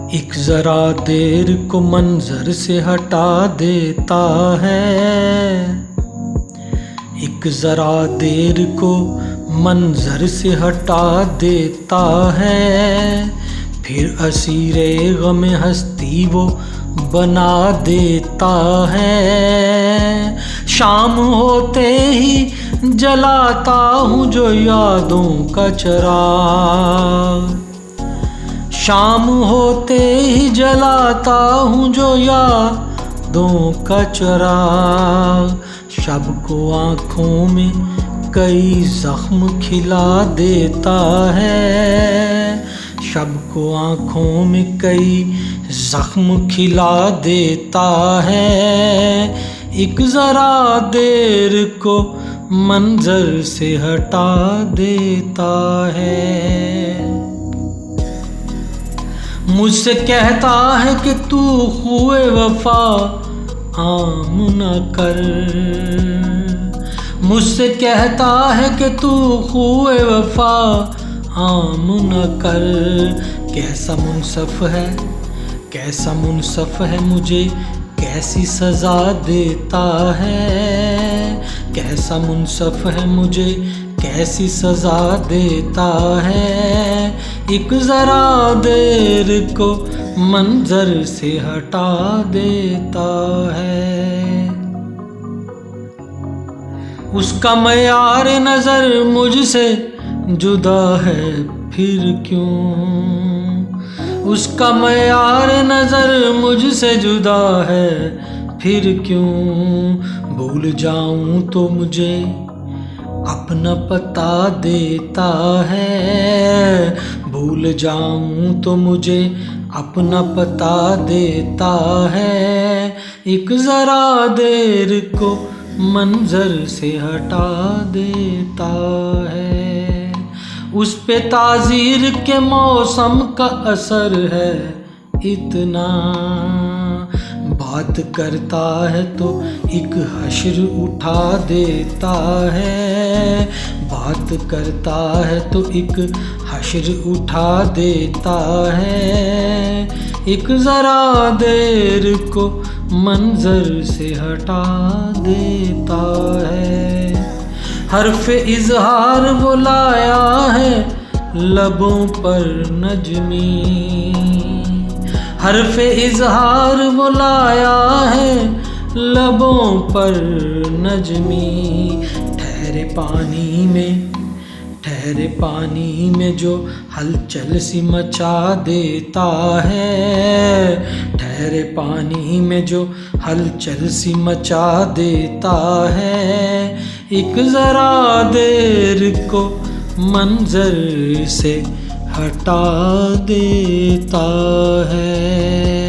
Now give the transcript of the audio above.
एक जरा देर को मंजर से हटा देता है, एक जरा देर को मंजर से हटा देता है, फिर असीरे गम हस्ती वो बना देता है। शाम होते ही जलाता हूँ जो यादों का चराग, शाम होते ही जलाता हूँ जो यादों का चराग। शब को आँखों में कई जख्म खिला देता है, शब को आँखों में कई जख्म खिला देता है। एक जरा देर को मंजर से हटा देता है। मुझसे कहता है कि तू हुए वफा आम न कर, मुझसे कहता है कि तू हुए वफा आम न कर। कैसा मुनसफ है, कैसा मुनसफ है, मुझे कैसी सज़ा देता है। कैसा मुनसफ है, मुझे कैसी सज़ा देता है। एक ज़रा देर को मंजर से हटा देता है। उसका मयार नज़र मुझसे जुदा है फिर क्यों, उसका मयार नज़र मुझसे जुदा है फिर क्यों। भूल जाऊं तो मुझे अपना पता देता है, भूल जाऊं तो मुझे अपना पता देता है। एक ज़रा देर को मंजर से हटा देता है। उस पे ताज़ीर के मौसम का असर है इतना, बात करता है तो एक हश्र उठा देता है, बात करता है तो एक हश्र उठा देता है। एक ज़रा देर को मंजर से हटा देता है। हर्फ इजहार वो लाया है लबों पर नजमी, हर्फ इजहार वो लाया है लबों पर नजमी। ठहरे पानी में, ठहरे पानी में जो हलचल सी मचा देता है, ठहरे पानी में जो हलचल सी मचा देता है। एक ज़रा देर को मंजर से हटा देता है।